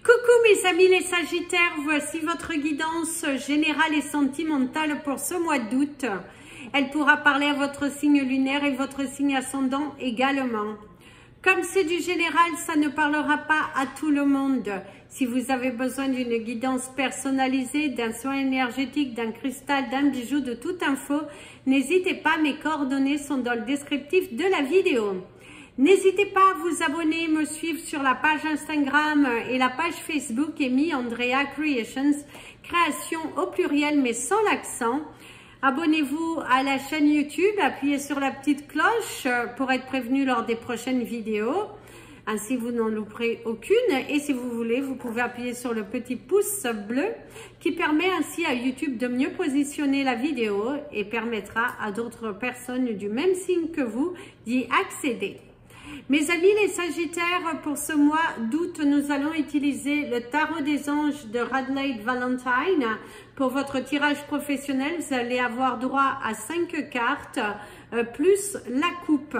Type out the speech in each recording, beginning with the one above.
Coucou mes amis les Sagittaires, voici votre guidance générale et sentimentale pour ce mois d'août. Elle pourra parler à votre signe lunaire et votre signe ascendant également. Comme c'est du général, ça ne parlera pas à tout le monde. Si vous avez besoin d'une guidance personnalisée, d'un soin énergétique, d'un cristal, d'un bijou, de toute info, n'hésitez pas, mes coordonnées sont dans le descriptif de la vidéo. N'hésitez pas à vous abonner, me suivre sur la page Instagram et la page Facebook Amy Andrea Creations, création au pluriel mais sans l'accent. Abonnez-vous à la chaîne YouTube, appuyez sur la petite cloche pour être prévenu lors des prochaines vidéos. Ainsi, vous n'en louperez aucune. Et si vous voulez, vous pouvez appuyer sur le petit pouce bleu qui permet ainsi à YouTube de mieux positionner la vidéo et permettra à d'autres personnes du même signe que vous d'y accéder. Mes amis les Sagittaires, pour ce mois d'août, nous allons utiliser le tarot des anges de Radleigh Valentine. Pour votre tirage professionnel, vous allez avoir droit à 5 cartes, plus la coupe.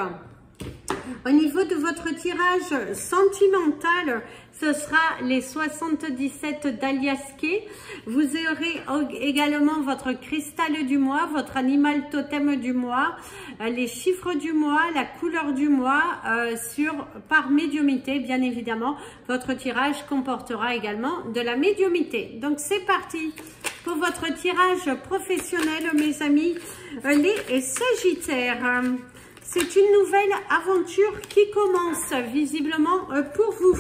Au niveau de votre tirage sentimental, ce sera les 77 d'Aliasqué. Vous aurez également votre cristal du mois, votre animal totem du mois, les chiffres du mois, la couleur du mois, par médiumité, bien évidemment. Votre tirage comportera également de la médiumité. Donc c'est parti pour votre tirage professionnel, mes amis, les Sagittaires. C'est une nouvelle aventure qui commence visiblement pour vous.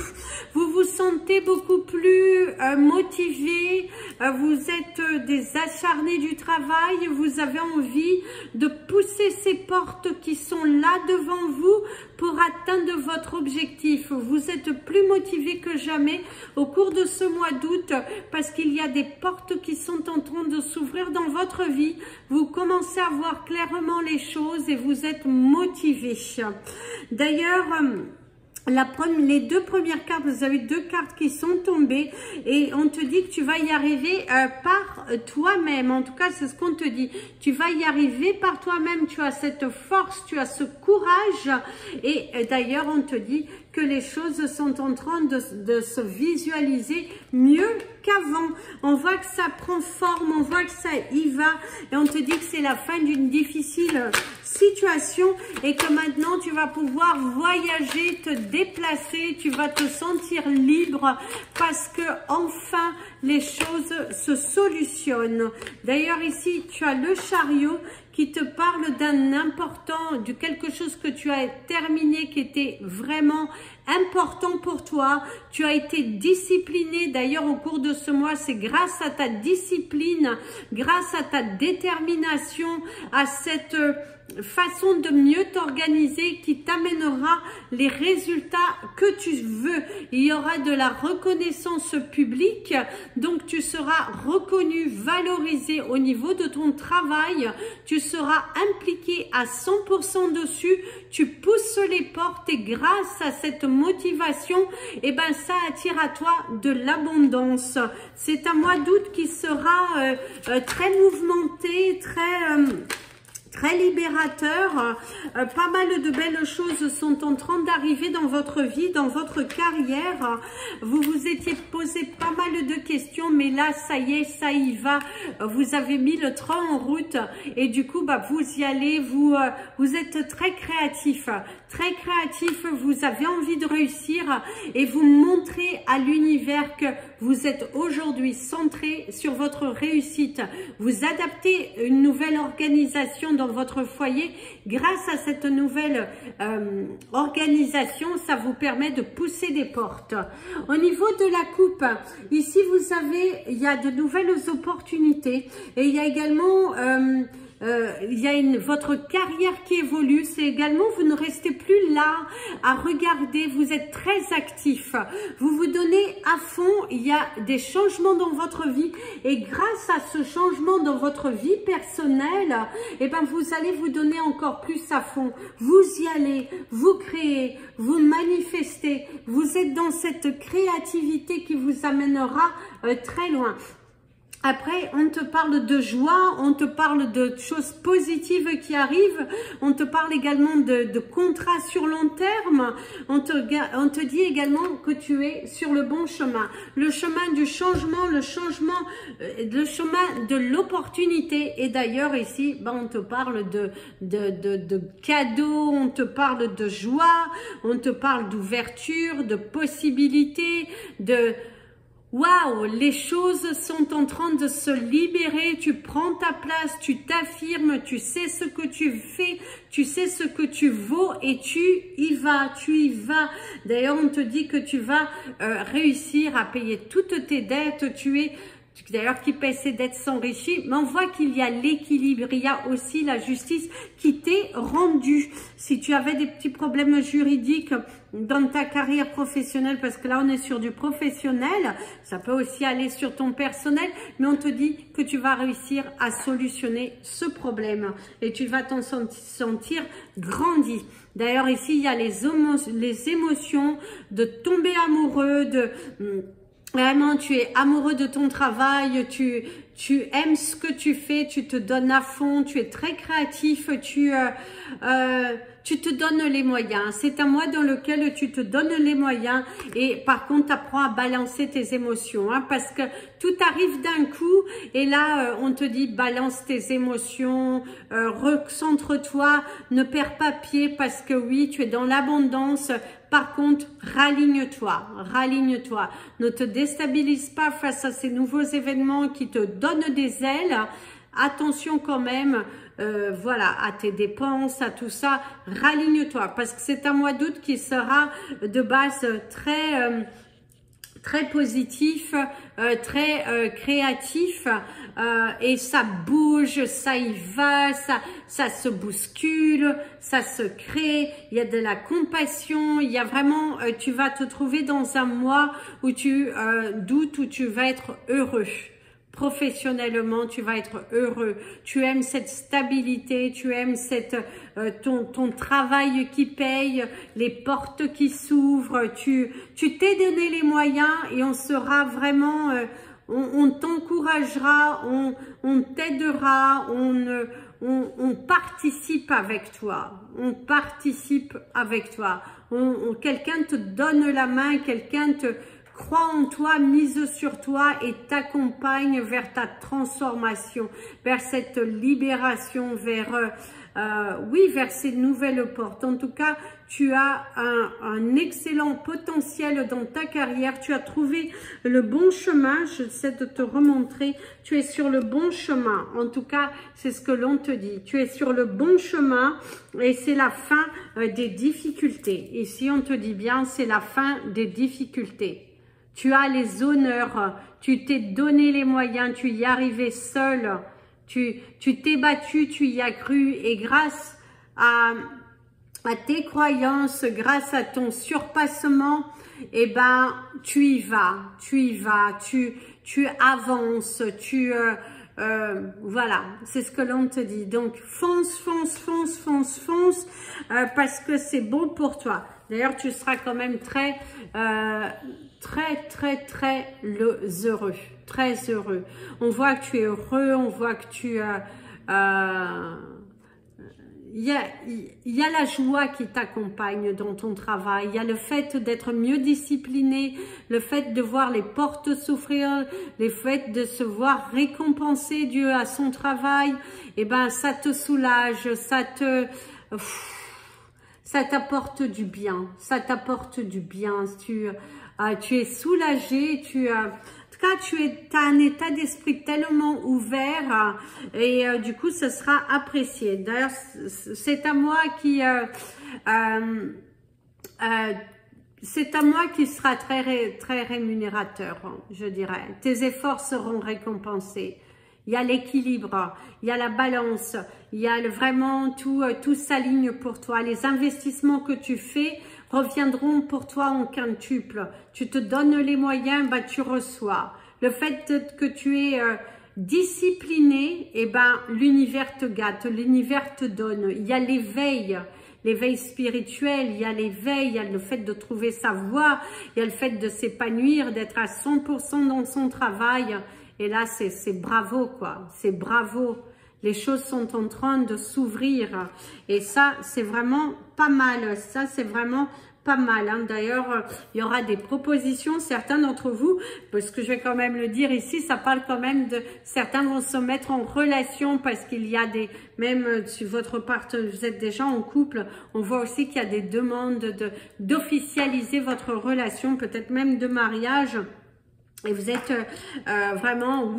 Vous vous sentez beaucoup plus motivé, vous êtes des acharnés du travail, vous avez envie de pousser ces portes qui sont là devant vous pour atteindre votre objectif. Vous êtes plus motivé que jamais au cours de ce mois d'août parce qu'il y a des portes qui sont en train de s'ouvrir dans votre vie. Vous commencez à voir clairement les choses et vous êtes motivé. D'ailleurs, les deux premières cartes, vous avez deux cartes qui sont tombées et on te dit que tu vas y arriver par toi-même. En tout cas, c'est ce qu'on te dit. Tu vas y arriver par toi-même. Tu as cette force, tu as ce courage. Et d'ailleurs, on te dit que les choses sont en train de se visualiser mieux qu'avant. On voit que ça prend forme, on voit que ça y va. Et on te dit que c'est la fin d'une difficile situation et que maintenant tu vas pouvoir voyager, te déplacer, tu vas te sentir libre parce que enfin les choses se solutionnent. D'ailleurs ici tu as le chariot qui te parle d'un important, de quelque chose que tu as terminé, qui était vraiment important pour toi. Tu as été discipliné. D'ailleurs, au cours de ce mois, c'est grâce à ta discipline, grâce à ta détermination, à cette façon de mieux t'organiser qui t'amènera les résultats que tu veux. Il y aura de la reconnaissance publique, donc tu seras reconnu, valorisé au niveau de ton travail, tu seras impliqué à 100% dessus, tu pousses les portes et grâce à cette motivation, eh ben ça attire à toi de l'abondance. C'est un mois d'août qui sera très mouvementé, très libérateur. Pas mal de belles choses sont en train d'arriver dans votre vie, dans votre carrière. Vous vous étiez posé pas mal de questions, mais là, ça y est, ça y va. Vous avez mis le train en route et du coup, vous y allez. Vous êtes très créatif. Très créatif, vous avez envie de réussir et vous montrez à l'univers que vous êtes aujourd'hui centré sur votre réussite. Vous adaptez une nouvelle organisation dans votre foyer. Grâce à cette nouvelle organisation, ça vous permet de pousser des portes. Au niveau de la coupe, ici vous avez, il y a de nouvelles opportunités et il y a également votre carrière qui évolue. C'est également, vous ne restez plus là à regarder, vous êtes très actif, vous vous donnez à fond. Il y a des changements dans votre vie et grâce à ce changement dans votre vie personnelle, eh ben vous allez vous donner encore plus à fond. Vous y allez, vous créez, vous manifestez, vous êtes dans cette créativité qui vous amènera très loin. Après, on te parle de joie, on te parle de choses positives qui arrivent, on te parle également de contrats sur long terme, on te dit également que tu es sur le bon chemin. Le chemin du changement, le chemin de l'opportunité. Et d'ailleurs ici, on te parle de cadeaux, on te parle de joie, on te parle d'ouverture, de possibilités, waouh, les choses sont en train de se libérer, tu prends ta place, tu t'affirmes, tu sais ce que tu fais, tu sais ce que tu vaux et tu y vas. D'ailleurs, on te dit que tu vas réussir à payer toutes tes dettes, d'ailleurs, qui paie ses dettes s'enrichit, mais on voit qu'il y a l'équilibre, il y a aussi la justice qui t'est rendue. Si tu avais des petits problèmes juridiques dans ta carrière professionnelle, parce que là on est sur du professionnel, ça peut aussi aller sur ton personnel, mais on te dit que tu vas réussir à solutionner ce problème et tu vas t'en sentir grandi. D'ailleurs ici il y a les émotions de tomber amoureux, vraiment, tu es amoureux de ton travail, tu aimes ce que tu fais, tu te donnes à fond, tu es très créatif, tu te donnes les moyens. C'est un mois dans lequel tu te donnes les moyens et par contre, tu apprends à balancer tes émotions parce que tout arrive d'un coup et là, on te dit balance tes émotions, recentre-toi, ne perds pas pied parce que oui, tu es dans l'abondance. Par contre, raligne-toi, ne te déstabilise pas face à ces nouveaux événements qui te donnent des ailes. Attention quand même, voilà, à tes dépenses, à tout ça, raligne-toi parce que c'est un mois d'août qui sera de base très positif, très créatif et ça bouge, ça y va, ça se bouscule, ça se crée, il y a de la compassion, il y a vraiment, tu vas te trouver dans un mois où tu doutes, où tu vas être heureux. Professionnellement, tu vas être heureux. Tu aimes cette stabilité, tu aimes ton travail qui paye, les portes qui s'ouvrent. Tu t'es donné les moyens et on sera vraiment, on t'encouragera, on t'aidera, on participe avec toi. On participe avec toi. Quelqu'un te donne la main, quelqu'un croit en toi, mise sur toi et t'accompagne vers ta transformation, vers cette libération, vers ces nouvelles portes. En tout cas, tu as un excellent potentiel dans ta carrière. Tu as trouvé le bon chemin. J'essaie de te remontrer. Tu es sur le bon chemin. En tout cas, c'est ce que l'on te dit. Tu es sur le bon chemin et c'est la fin des difficultés. Ici, on te dit bien, c'est la fin des difficultés. Tu as les honneurs, tu t'es donné les moyens, tu y es arrivé seul, tu t'es battu, tu y as cru et grâce à tes croyances, grâce à ton surpassement, eh ben, tu y vas, tu avances, voilà, c'est ce que l'on te dit. Donc, fonce, parce que c'est bon pour toi. D'ailleurs, tu seras quand même très heureux, très heureux. On voit que tu es heureux, on voit que il y a la joie qui t'accompagne dans ton travail, il y a le fait d'être mieux discipliné, le fait de voir les portes s'ouvrir, le fait de se voir récompenser Dieu à son travail, et ben ça te soulage, ça t'apporte du bien, tu es soulagé, en tout cas tu as un état d'esprit tellement ouvert et du coup ce sera apprécié. D'ailleurs c'est à moi qui sera très rémunérateur, je dirais. Tes efforts seront récompensés. Il y a l'équilibre, il y a la balance, il y a vraiment tout s'aligne pour toi. Les investissements que tu fais reviendront pour toi en quintuple. Tu te donnes les moyens, bah, tu reçois. Le fait que tu es discipliné, eh ben, l'univers te gâte, l'univers te donne. Il y a l'éveil spirituel, il y a l'éveil, il y a le fait de trouver sa voie, il y a le fait de s'épanouir, d'être à 100% dans son travail. Et là, c'est bravo, quoi. C'est bravo. Les choses sont en train de s'ouvrir. Et ça, c'est vraiment pas mal. Ça, c'est vraiment pas mal. Hein. D'ailleurs, il y aura des propositions. Certains d'entre vous, parce que je vais quand même le dire ici, ça parle quand même de... Certains vont se mettre en relation parce qu'il y a des... Même si votre partenaire, vous êtes déjà en couple, on voit aussi qu'il y a des demandes d'officialiser votre relation, peut-être même de mariage. Et vous êtes vraiment,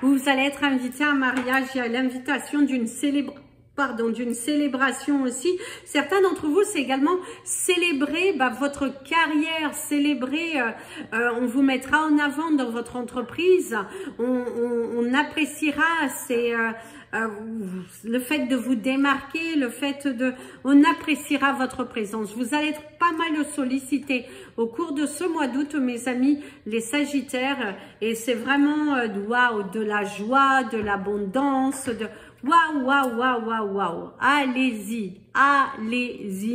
vous allez être invité à un mariage. Il y a l'invitation d'une célébration aussi. Certains d'entre vous, c'est également célébrer votre carrière, célébrer, on vous mettra en avant dans votre entreprise, on appréciera le fait de vous démarquer, le fait on appréciera votre présence. Vous allez être pas mal sollicité au cours de ce mois d'août, mes amis, les Sagittaires, et c'est vraiment waouh, de la joie, de l'abondance, waouh. Allez-y,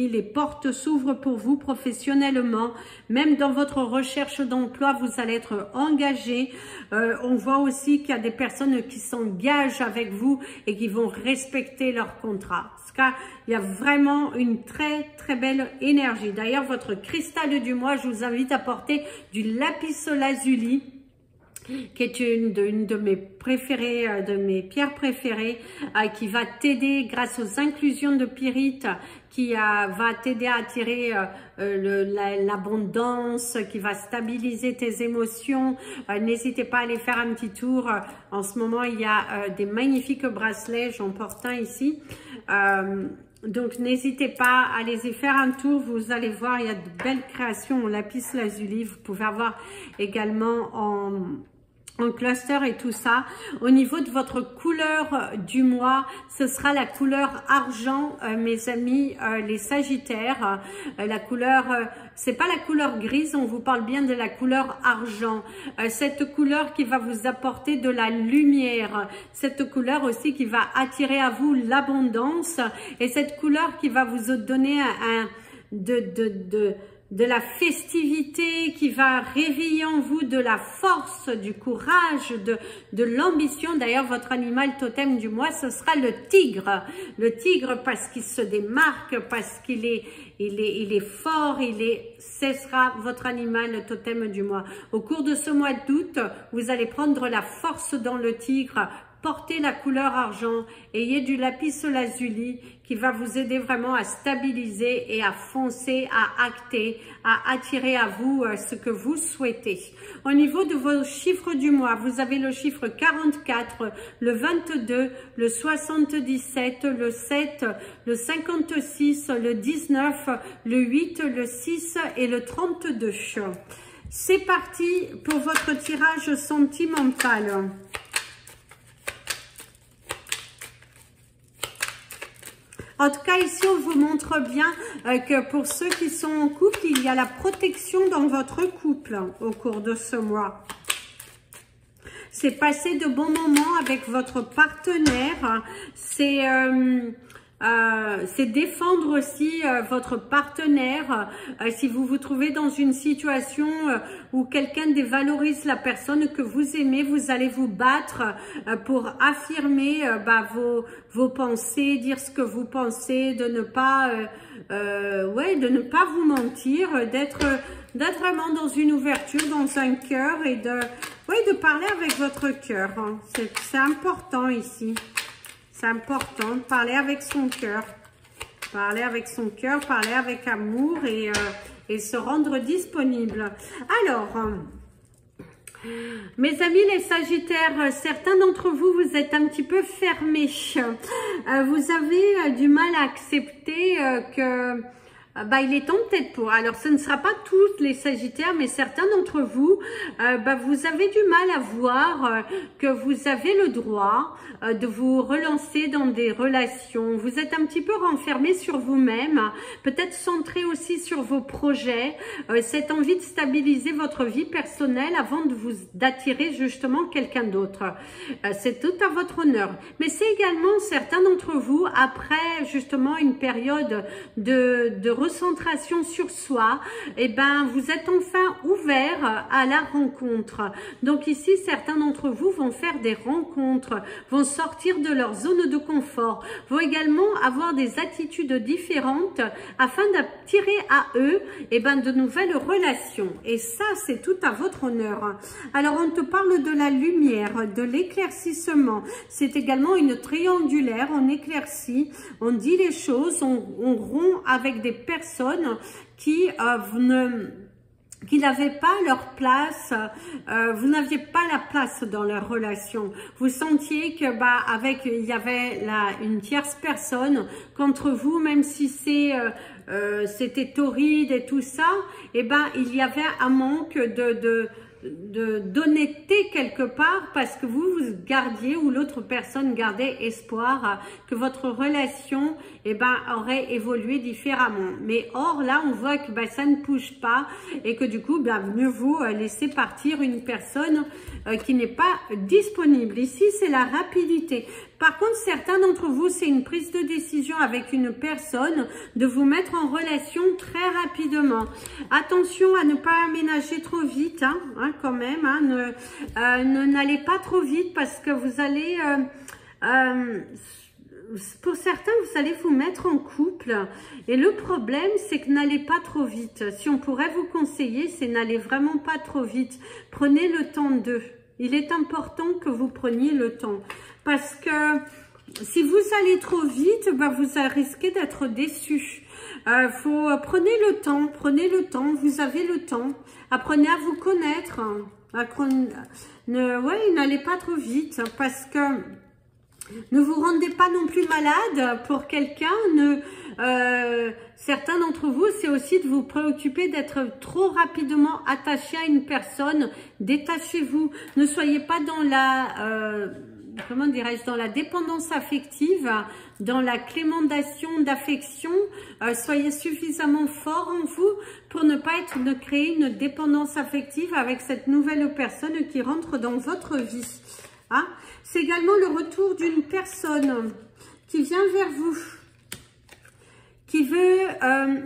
les portes s'ouvrent pour vous professionnellement, même dans votre recherche d'emploi, vous allez être engagé. On voit aussi qu'il y a des personnes qui s'engagent avec vous et qui vont respecter leur contrat. Car il y a vraiment une très très belle énergie. D'ailleurs, votre cristal du mois, je vous invite à porter du lapis lazuli, qui est une de mes préférées, de mes pierres préférées, qui va t'aider grâce aux inclusions de pyrite, qui va t'aider à attirer l'abondance, qui va stabiliser tes émotions. N'hésitez pas à aller faire un petit tour. En ce moment, il y a des magnifiques bracelets, j'en porte un ici. Donc n'hésitez pas, allez-y faire un tour, vous allez voir, il y a de belles créations en lapis lazuli. Vous pouvez avoir également en cluster et tout ça. Au niveau de votre couleur du mois, ce sera la couleur argent, mes amis, les Sagittaires. La couleur, c'est pas la couleur grise, on vous parle bien de la couleur argent. Cette couleur qui va vous apporter de la lumière. Cette couleur aussi qui va attirer à vous l'abondance. Et cette couleur qui va vous donner de la festivité, qui va réveiller en vous de la force, du courage, de l'ambition. D'ailleurs, votre animal totem du mois, ce sera le tigre. Le tigre parce qu'il se démarque, parce qu'il est fort, ce sera votre animal totem du mois. Au cours de ce mois d'août, vous allez prendre la force dans le tigre. Portez la couleur argent, ayez du lapis lazuli qui va vous aider vraiment à stabiliser et à foncer, à acter, à attirer à vous ce que vous souhaitez. Au niveau de vos chiffres du mois, vous avez le chiffre 44, le 22, le 77, le 7, le 56, le 19, le 8, le 6 et le 32. C'est parti pour votre tirage sentimental. En tout cas, ici, on vous montre bien que pour ceux qui sont en couple, il y a la protection dans votre couple au cours de ce mois. C'est passer de bons moments avec votre partenaire. C'est défendre aussi votre partenaire. Si vous vous trouvez dans une situation où quelqu'un dévalorise la personne que vous aimez, vous allez vous battre pour affirmer vos pensées, dire ce que vous pensez, de ne pas de ne pas vous mentir, d'être vraiment dans une ouverture, dans un cœur et de parler avec votre cœur. C'est important ici. C'est important de parler avec son cœur. Parler avec son cœur, parler avec amour et se rendre disponible. Alors, mes amis les Sagittaires, certains d'entre vous, vous êtes un petit peu fermés. Vous avez du mal à accepter que... il est temps peut-être pour... Alors, ce ne sera pas tous les Sagittaires, mais certains d'entre vous, vous avez du mal à voir que vous avez le droit de vous relancer dans des relations. Vous êtes un petit peu renfermé sur vous-même, peut-être centré aussi sur vos projets, cette envie de stabiliser votre vie personnelle avant d'attirer justement quelqu'un d'autre. C'est tout à votre honneur. Mais c'est également certains d'entre vous, après justement une période de recentration sur soi, et ben vous êtes enfin ouvert à la rencontre. Donc ici, certains d'entre vous vont faire des rencontres, vont sortir de leur zone de confort, vont également avoir des attitudes différentes afin d'attirer à eux et ben de nouvelles relations. Et ça, c'est tout à votre honneur. Alors, on te parle de la lumière, de l'éclaircissement. C'est également une triangulaire, on éclaircit, on dit les choses, on rompt avec des personnes qui n'avaient pas leur place, vous n'aviez pas la place dans leur relation. Vous sentiez que il y avait une tierce personne contre vous, même si c'était torride et tout ça, et ben il y avait un manque d'honnêteté quelque part, parce que vous gardiez, ou l'autre personne gardait espoir que votre relation aurait évolué différemment. Mais or là, on voit que ça ne bouge pas, et que du coup mieux vaut laisser partir une personne qui n'est pas disponible. Ici, c'est la rapidité. Par contre, certains d'entre vous, c'est une prise de décision avec une personne de vous mettre en relation très rapidement. Attention à ne pas aménager trop vite, quand même. N'allez pas trop vite, parce que vous allez... pour certains, vous allez vous mettre en couple. Et le problème, c'est que n'allez pas trop vite. Si on pourrait vous conseiller, c'est n'allez vraiment pas trop vite. Prenez le temps d'eux. Il est important que vous preniez le temps. Parce que si vous allez trop vite, vous risquez d'être déçus. Prenez le temps, vous avez le temps. Apprenez à vous connaître. N'allez pas trop vite, parce que ne vous rendez pas non plus malade pour quelqu'un. Certains d'entre vous, c'est aussi de vous préoccuper d'être trop rapidement attaché à une personne. Détachez-vous. Ne soyez pas dans dans la dépendance affective, dans la clémentation d'affection. Soyez suffisamment fort en vous pour ne créer une dépendance affective avec cette nouvelle personne qui rentre dans votre vie. C'est également le retour d'une personne qui vient vers vous, qui veut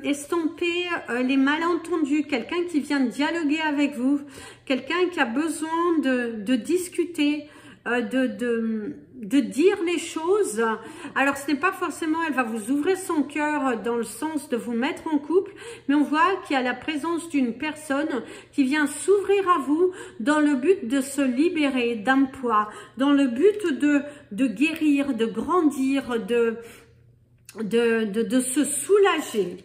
estomper les malentendus, quelqu'un qui vient dialoguer avec vous, quelqu'un qui a besoin de discuter, de dire les choses. Alors ce n'est pas forcément, elle va vous ouvrir son cœur dans le sens de vous mettre en couple, mais on voit qu'il y a la présence d'une personne qui vient s'ouvrir à vous dans le but de se libérer d'un poids, dans le but de guérir, de grandir, de se soulager.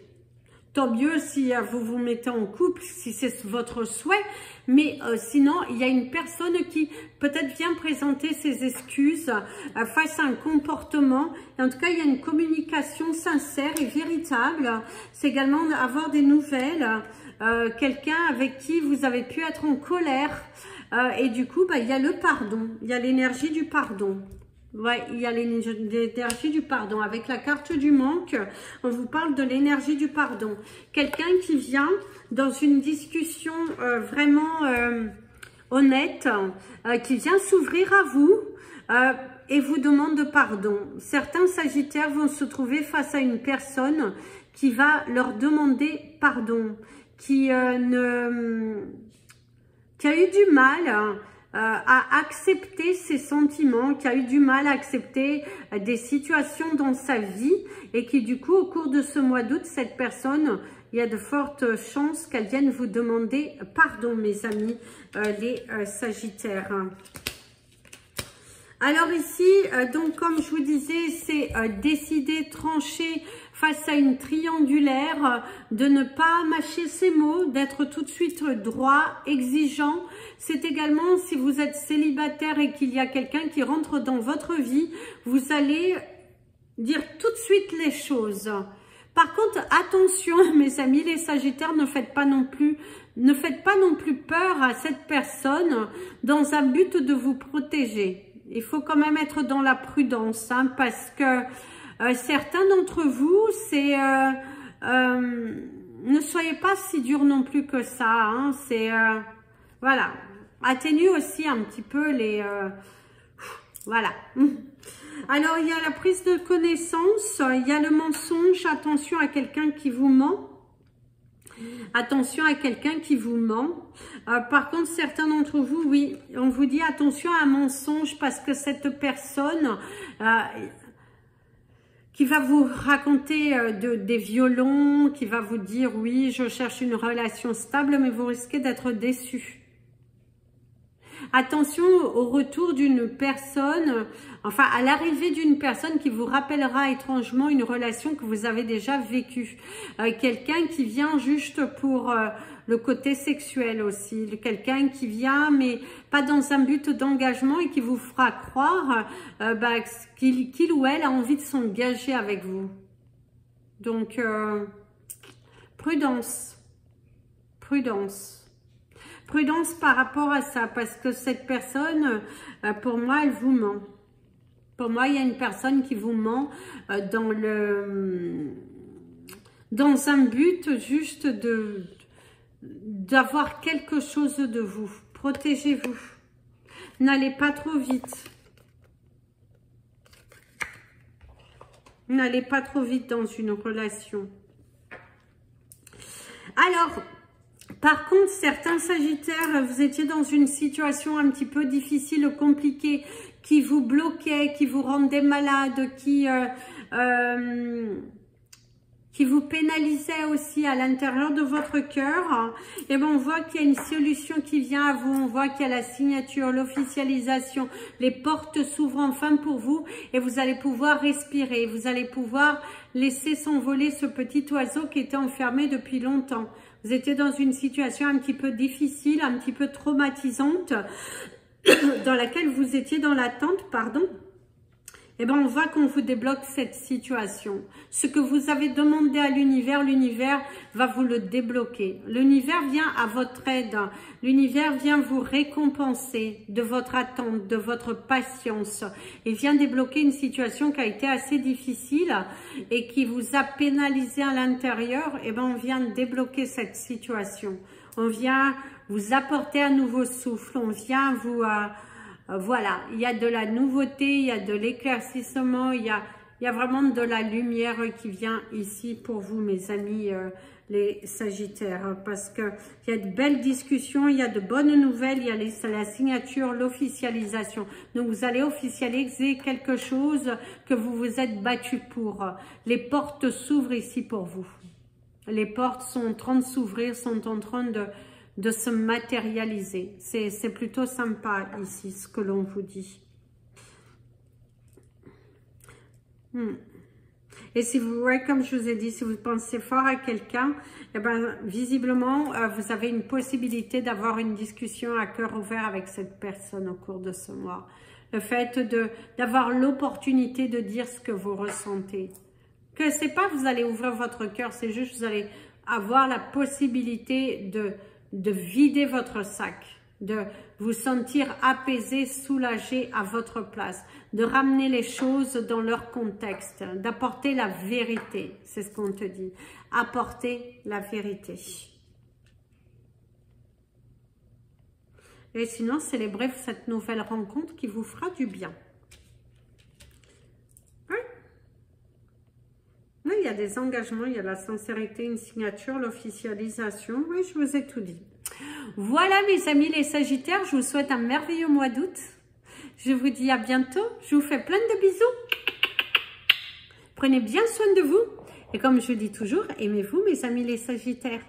Tant mieux si vous vous mettez en couple, si c'est votre souhait. Mais sinon, il y a une personne qui peut-être vient présenter ses excuses face à un comportement. Et en tout cas, il y a une communication sincère et véritable. C'est également avoir des nouvelles. Quelqu'un avec qui vous avez pu être en colère. Et du coup, il y a le pardon. Il y a l'énergie du pardon. Ouais, il y a l'énergie du pardon. Avec la carte du manque, on vous parle de l'énergie du pardon. Quelqu'un qui vient dans une discussion vraiment honnête, qui vient s'ouvrir à vous et vous demande pardon. Certains sagittaires vont se trouver face à une personne qui va leur demander pardon, qui a eu du mal à accepter ses sentiments, qui a eu du mal à accepter des situations dans sa vie, et qui du coup au cours de ce mois d'août, cette personne, il y a de fortes chances qu'elle vienne vous demander pardon, mes amis, les Sagittaires. Alors ici, donc comme je vous disais, c'est décider, trancher face à une triangulaire, de ne pas mâcher ses mots, d'être tout de suite droit, exigeant. C'est également, si vous êtes célibataire et qu'il y a quelqu'un qui rentre dans votre vie, vous allez dire tout de suite les choses. Par contre, attention, mes amis, les Sagittaires, ne faites pas non plus peur à cette personne dans un but de vous protéger. Il faut quand même être dans la prudence, parce que certains d'entre vous, ne soyez pas si dur non plus que ça. Voilà, atténuez aussi un petit peu Voilà. Alors, il y a la prise de connaissance, il y a le mensonge. Attention à quelqu'un qui vous ment. Attention à quelqu'un qui vous ment. Par contre, certains d'entre vous, oui, on vous dit attention à un mensonge parce que cette personne qui va vous raconter des violons, qui va vous dire oui, je cherche une relation stable, mais vous risquez d'être déçu. Attention au retour d'une personne, enfin à l'arrivée d'une personne qui vous rappellera étrangement une relation que vous avez déjà vécue. Quelqu'un qui vient juste pour le côté sexuel aussi. Quelqu'un qui vient mais pas dans un but d'engagement et qui vous fera croire qu'il ou elle a envie de s'engager avec vous. Donc, prudence. Prudence. Prudence par rapport à ça, parce que cette personne, pour moi, elle vous ment. Pour moi, il y a une personne qui vous ment dans un but juste d'avoir quelque chose de vous. Protégez-vous. N'allez pas trop vite. N'allez pas trop vite dans une relation. Alors, par contre, certains Sagittaires, vous étiez dans une situation un petit peu difficile, compliquée, qui vous bloquait, qui vous rendait malade, qui vous pénalisait aussi à l'intérieur de votre cœur. Et bien, on voit qu'il y a une solution qui vient à vous. On voit qu'il y a la signature, l'officialisation. Les portes s'ouvrent enfin pour vous et vous allez pouvoir respirer. Vous allez pouvoir laisser s'envoler ce petit oiseau qui était enfermé depuis longtemps. Vous étiez dans une situation un petit peu difficile, un petit peu traumatisante, dans laquelle vous étiez dans l'attente, pardon. Eh bien, on voit qu'on vous débloque cette situation. Ce que vous avez demandé à l'univers, l'univers va vous le débloquer. L'univers vient à votre aide. L'univers vient vous récompenser de votre attente, de votre patience. Il vient débloquer une situation qui a été assez difficile et qui vous a pénalisé à l'intérieur. Eh bien, on vient débloquer cette situation. On vient vous apporter un nouveau souffle. On vient vous... voilà, il y a de la nouveauté, il y a de l'éclaircissement, il y a vraiment de la lumière qui vient ici pour vous, mes amis, les Sagittaires. Parce qu'il y a de belles discussions, il y a de bonnes nouvelles, il y a la signature, l'officialisation. Donc, vous allez officialiser quelque chose que vous vous êtes battu pour. Les portes s'ouvrent ici pour vous. Les portes sont en train de s'ouvrir, sont en train de se matérialiser. C'est plutôt sympa ici, ce que l'on vous dit. Et si vous, ouais, comme je vous ai dit, si vous pensez fort à quelqu'un, eh ben, visiblement, vous avez une possibilité d'avoir une discussion à cœur ouvert avec cette personne au cours de ce mois. Le fait d'avoir l'opportunité de dire ce que vous ressentez. Que c'est pas vous allez ouvrir votre cœur, c'est juste vous allez avoir la possibilité de vider votre sac, de vous sentir apaisé, soulagé à votre place, de ramener les choses dans leur contexte, d'apporter la vérité, c'est ce qu'on te dit, apporter la vérité. Et sinon, célébrez cette nouvelle rencontre qui vous fera du bien. Oui, il y a des engagements, il y a la sincérité, une signature, l'officialisation. Oui, je vous ai tout dit. Voilà mes amis les Sagittaires, je vous souhaite un merveilleux mois d'août. Je vous dis à bientôt, je vous fais plein de bisous. Prenez bien soin de vous. Et comme je dis toujours, aimez-vous mes amis les Sagittaires.